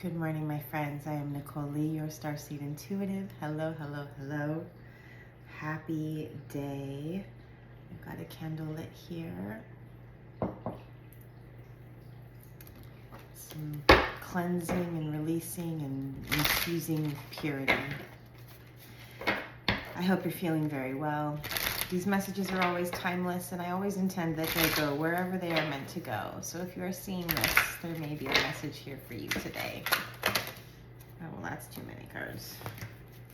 Good morning, my friends. I am Nichole Lee, your Starseed intuitive. Hello, hello, hello. Happy day. I've got a candle lit here. Some cleansing and releasing and infusing purity. I hope you're feeling very well. These messages are always timeless, and I always intend that they go wherever they are meant to go. So if you are seeing this, there may be a message here for you today. Oh, well, that's too many cards.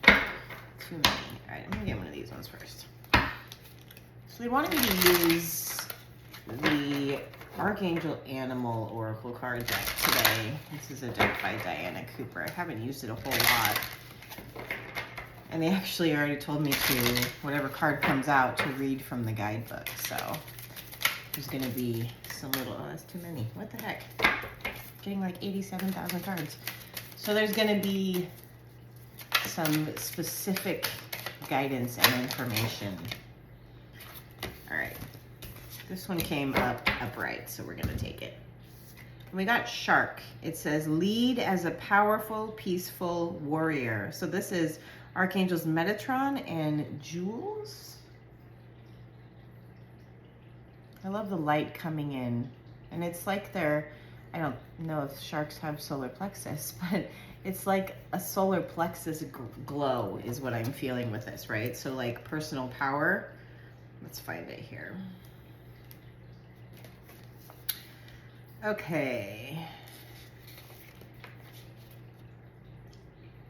Too many. All right, I'm gonna get one of these ones first. So they wanted me to use the Archangel Animal Oracle card deck today. This is a deck by Diana Cooper. I haven't used it a whole lot. And they actually already told me to, whatever card comes out, to read from the guidebook. So there's gonna be some little, oh, that's too many. What the heck? Getting like 87,000 cards. So there's gonna be some specific guidance and information. All right, this one came up upright, so we're gonna take it. And we got Shark. It says, lead as a powerful, peaceful warrior. So this is Archangels Metatron and Jules. I love the light coming in. And it's like they're, I don't know if sharks have solar plexus, but it's like a solar plexus glow is what I'm feeling with this, right? So like personal power. Let's find it here. Okay.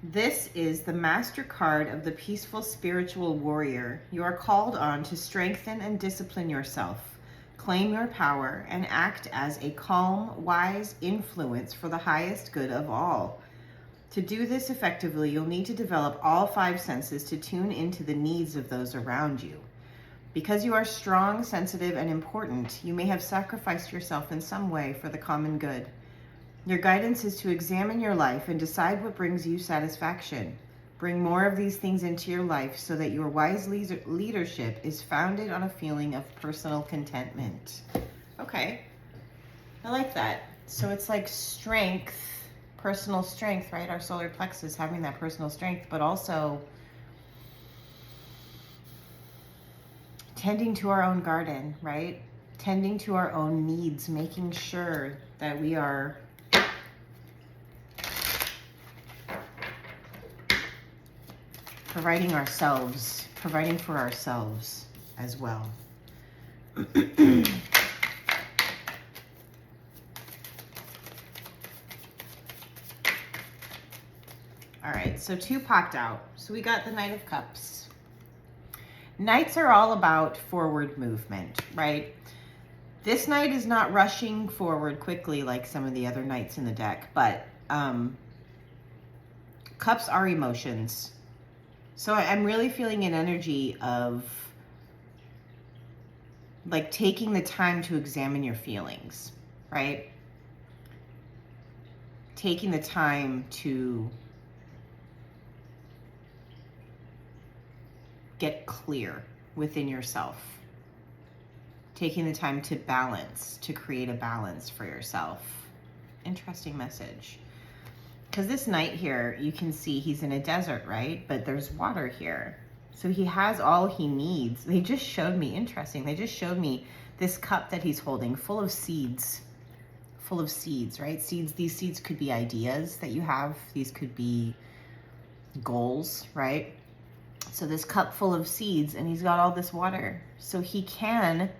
This is the master card of the peaceful spiritual warrior. You are called on to strengthen and discipline yourself, claim your power, and act as a calm, wise influence for the highest good of all. To do this effectively, you'll need to develop all 5 senses to tune into the needs of those around you. Because you are strong, sensitive, and important, you may have sacrificed yourself in some way for the common good. Your guidance is to examine your life and decide what brings you satisfaction. Bring more of these things into your life so that your wise leadership is founded on a feeling of personal contentment. Okay, I like that. So it's like strength, personal strength, right? Our solar plexus, having that personal strength, but also tending to our own garden, right? Tending to our own needs, making sure that we are providing for ourselves as well. All right, so 2 popped out. So we got the Knight of Cups. Knights are all about forward movement, right? This knight is not rushing forward quickly like some of the other knights in the deck, but cups are emotions. So I'm really feeling an energy of like taking the time to examine your feelings, right? Taking the time to get clear within yourself. Taking the time to balance, to create a balance for yourself. Interesting message. Because this knight here, you can see he's in a desert, right? But there's water here. So he has all he needs. They just showed me, interesting, they just showed me this cup that he's holding full of seeds. Full of seeds, right? Seeds, these seeds could be ideas that you have. These could be goals, right? So this cup full of seeds, and he's got all this water. So he can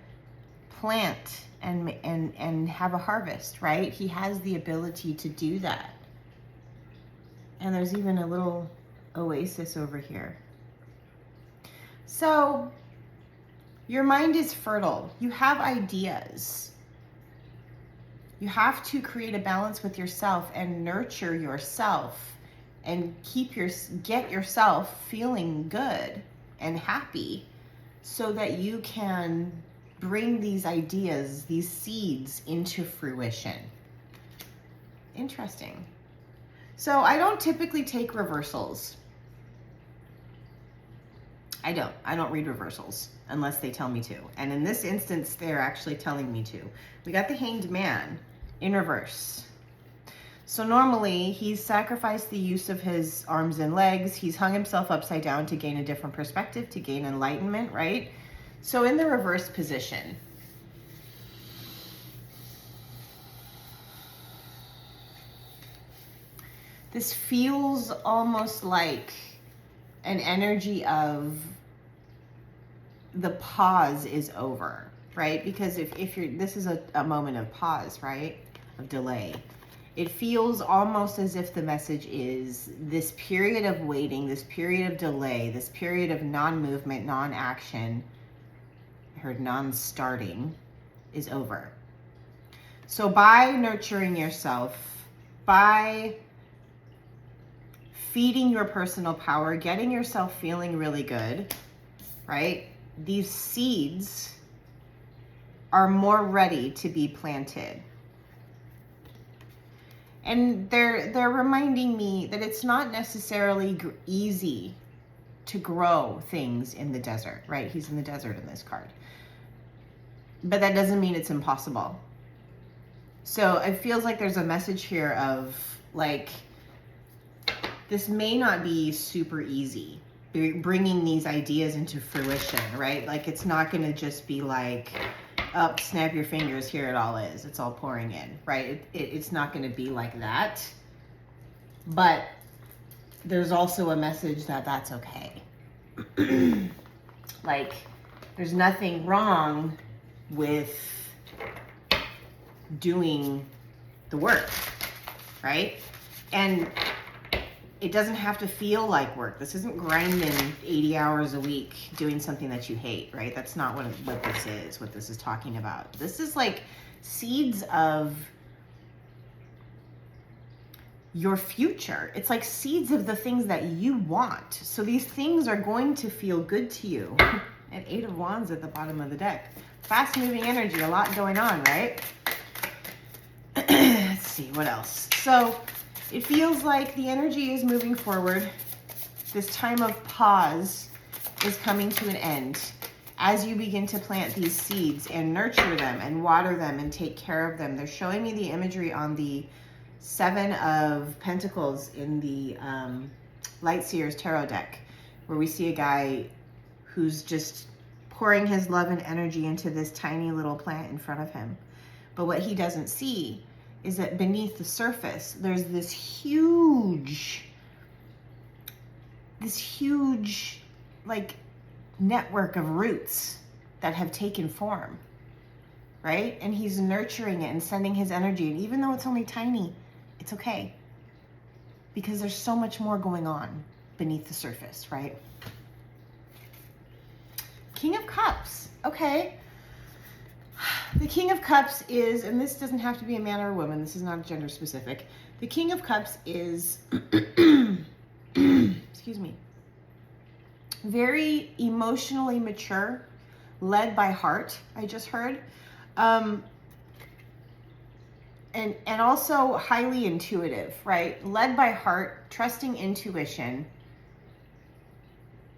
plant and have a harvest, right? He has the ability to do that. And there's even a little oasis over here. So your mind is fertile. You have ideas. You have to create a balance with yourself and nurture yourself and get yourself feeling good and happy so that you can bring these ideas, these seeds into fruition. Interesting. So I don't typically take reversals. I don't read reversals unless they tell me to. And in this instance, they're actually telling me to. We got the Hanged Man in reverse. So normally he's sacrificed the use of his arms and legs. He's hung himself upside down to gain a different perspective, to gain enlightenment, right? So in the reverse position, this feels almost like an energy of the pause is over, right? Because if you're, this is a moment of pause, right? Of delay. It feels almost as if the message is this period of waiting, this period of delay, this period of non-movement, non-action, I heard non-starting, is over. So by nurturing yourself, by feeding your personal power, getting yourself feeling really good, right? These seeds are more ready to be planted. And they're reminding me that it's not necessarily easy to grow things in the desert, right? He's in the desert in this card. But that doesn't mean it's impossible. So it feels like there's a message here of like, this may not be super easy, bringing these ideas into fruition, right? Like it's not going to just be like, up, snap your fingers, here it all is. It's all pouring in, right? It's not going to be like that. But there's also a message that that's okay. Like, there's nothing wrong with doing the work, right? And it doesn't have to feel like work. This isn't grinding 80 hours a week doing something that you hate, right? That's not what this is, what this is talking about. This is like seeds of your future. It's like seeds of the things that you want. So these things are going to feel good to you. And 8 of Wands at the bottom of the deck. Fast moving energy, a lot going on, right? Let's see, what else? So it feels like the energy is moving forward. This time of pause is coming to an end as you begin to plant these seeds and nurture them and water them and take care of them. They're showing me the imagery on the 7 of Pentacles in the Light Seers Tarot deck, where we see a guy who's just pouring his love and energy into this tiny little plant in front of him. But what he doesn't see is that beneath the surface, there's this huge like network of roots that have taken form, right? And he's nurturing it and sending his energy. And even though it's only tiny, it's okay. Because there's so much more going on beneath the surface, right? King of Cups, okay. The King of Cups is, and this doesn't have to be a man or a woman, this is not gender specific. The King of Cups is, excuse me, very emotionally mature, led by heart, I just heard. And also highly intuitive, right? Led by heart, trusting intuition,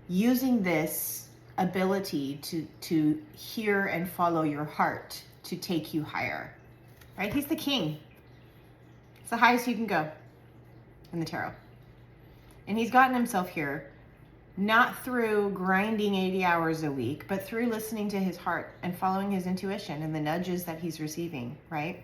using this ability to hear and follow your heart to take you higher, right? He's the king. It's the highest you can go in the tarot. And he's gotten himself here not through grinding 80 hours a week, but through listening to his heart and following his intuition and the nudges that he's receiving, right?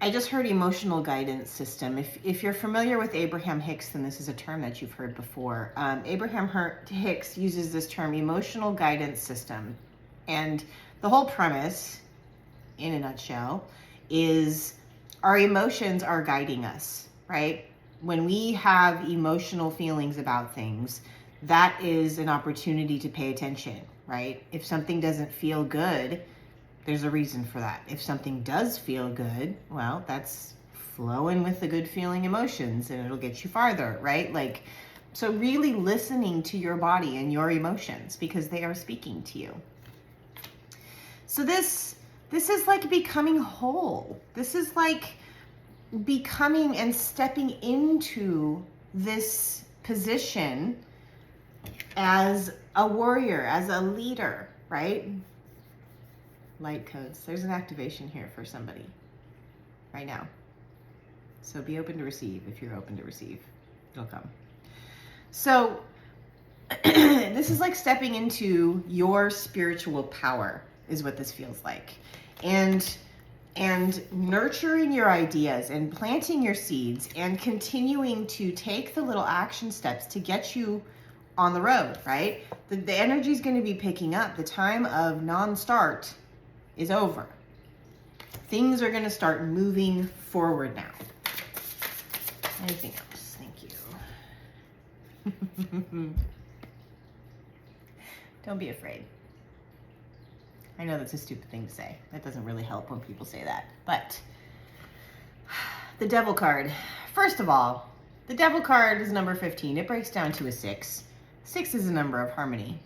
I just heard emotional guidance system. If you're familiar with Abraham Hicks, then this is a term that you've heard before. Abraham Hicks uses this term, emotional guidance system. And the whole premise, in a nutshell, is our emotions are guiding us, right? When we have emotional feelings about things, that is an opportunity to pay attention, right? If something doesn't feel good, there's a reason for that. If something does feel good, well, that's flowing with the good feeling emotions and it'll get you farther, right? Like, so really listening to your body and your emotions because they are speaking to you. So this is like becoming whole. This is like becoming and stepping into this position as a warrior, as a leader, right? Light codes. There's an activation here for somebody right now. So be open to receive. If you're open to receive, it'll come. So this is like stepping into your spiritual power is what this feels like. And nurturing your ideas and planting your seeds and continuing to take the little action steps to get you on the road, right? The energy is going to be picking up. The time of non-start is over. Things are going to start moving forward now. Anything else? Thank you. Don't be afraid. I know that's a stupid thing to say. That doesn't really help when people say that. But the Devil card. First of all, the Devil card is number 15. It breaks down to a 6. 6 is a number of harmony,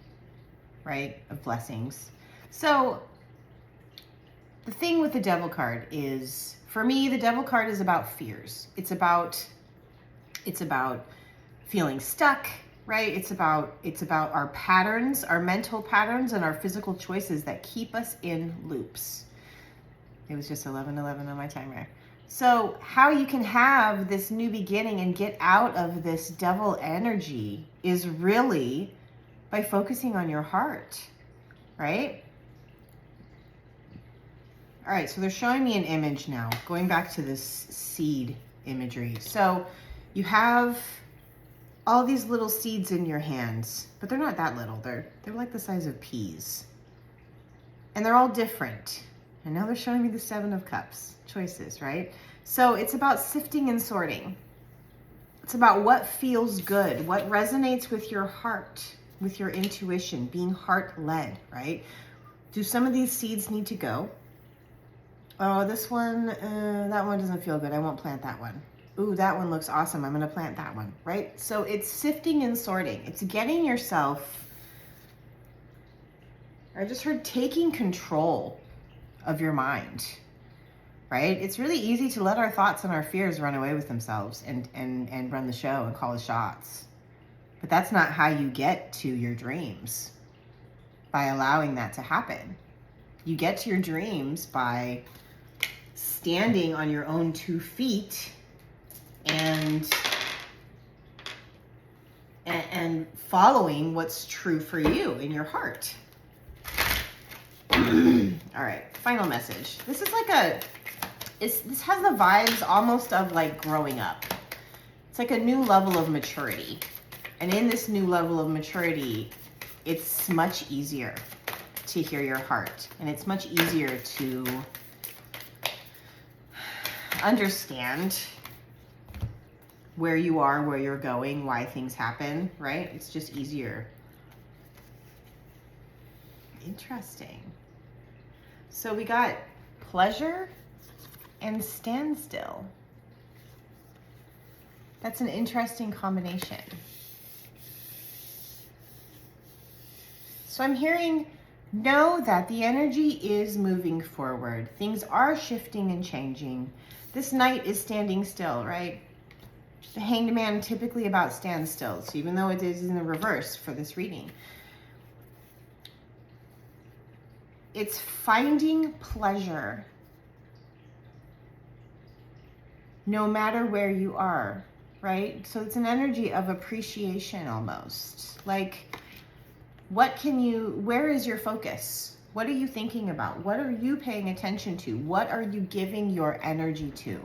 right? Of blessings. So the thing with the Devil card is, for me, the Devil card is about fears. It's about feeling stuck, right? It's about our patterns, our mental patterns, and our physical choices that keep us in loops. It was just 11:11 on my timer. So how you can have this new beginning and get out of this devil energy is really by focusing on your heart, right? All right, so they're showing me an image now, going back to this seed imagery. So you have all these little seeds in your hands, but they're not that little. They're like the size of peas. And they're all different. And now they're showing me the 7 of Cups, choices, right? So it's about sifting and sorting. It's about what feels good, what resonates with your heart, with your intuition, being heart-led, right? Do some of these seeds need to go? Oh, this one, that one doesn't feel good. I won't plant that one. Ooh, that one looks awesome. I'm going to plant that one, right? So it's sifting and sorting. It's getting yourself, I just heard, taking control of your mind, right? It's really easy to let our thoughts and our fears run away with themselves and run the show and call the shots. But that's not how you get to your dreams, by allowing that to happen. You get to your dreams by standing on your own 2 feet and following what's true for you in your heart. All right, final message. This is like this has the vibes almost of like growing up. It's like a new level of maturity. And in this new level of maturity, it's much easier to hear your heart. And it's much easier to understand where you are, where you're going, why things happen, right? It's just easier. Interesting. So we got pleasure and standstill. That's an interesting combination. So I'm hearing, know that the energy is moving forward. Things are shifting and changing. This knight is standing still, right? The Hanged Man typically about standstills, even though it is in the reverse for this reading. It's finding pleasure no matter where you are, right? So it's an energy of appreciation almost. Like, where is your focus? What are you thinking about? What are you paying attention to? What are you giving your energy to?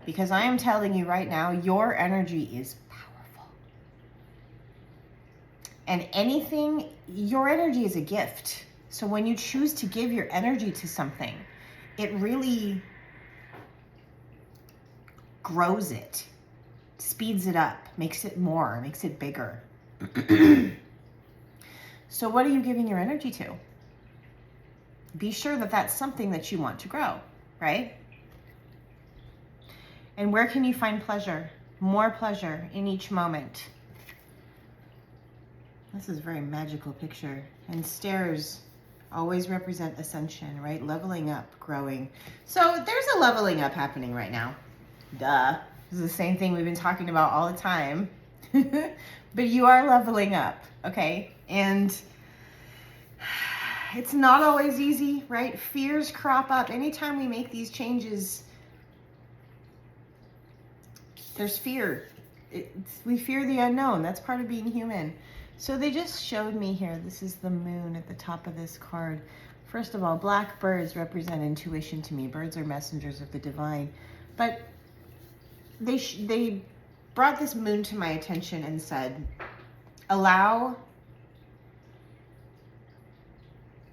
Because I am telling you right now, your energy is powerful. And your energy is a gift. So when you choose to give your energy to something, it really grows it, speeds it up, makes it more, makes it bigger. So what are you giving your energy to? Be sure that that's something that you want to grow, right? And where can you find pleasure? More pleasure in each moment. This is a very magical picture. And stairs always represent ascension, right? Leveling up, growing. So there's a leveling up happening right now. Duh. This is the same thing we've been talking about all the time. But you are leveling up, okay? And It's not always easy, right? Fears crop up. Anytime we make these changes, there's fear. We fear the unknown. That's part of being human. So they just showed me here, this is the moon at the top of this card. First of all, black birds represent intuition to me. Birds are messengers of the divine. But they brought this moon to my attention and said, allow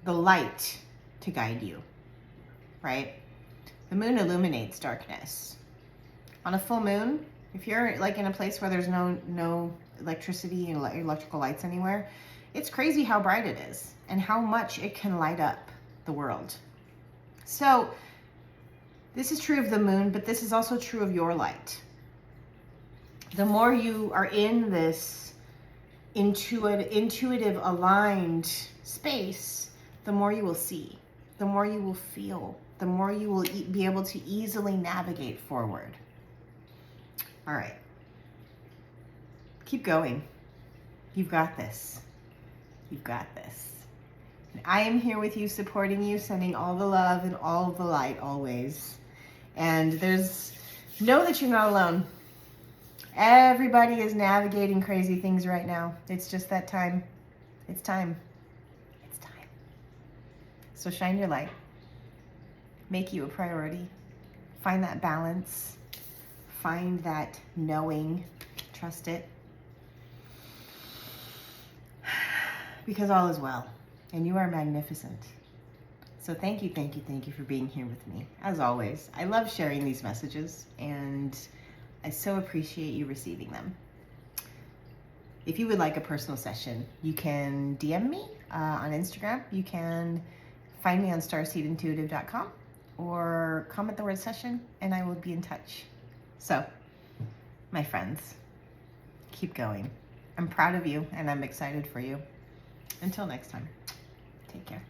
the light to guide you, right? The moon illuminates darkness. On a full moon, if you're like in a place where there's no electricity and electrical lights anywhere, it's crazy how bright it is and how much it can light up the world. So this is true of the moon, but this is also true of your light. The more you are in this intuitive aligned space, the more you will see, the more you will feel, the more you will be able to easily navigate forward. All right. Keep going. You've got this. You've got this. And I am here with you, supporting you, sending all the love and all the light always. And know that you're not alone. Everybody is navigating crazy things right now. It's just that time. It's time. It's time. So shine your light. Make you a priority. Find that balance. Find that knowing. Trust it. Because all is well. And you are magnificent. So thank you for being here with me. As always, I love sharing these messages, and I so appreciate you receiving them. If you would like a personal session, you can DM me on Instagram. You can find me on starseedintuitive.com or comment the word session and I will be in touch. So, my friends, keep going. I'm proud of you and I'm excited for you. Until next time, take care.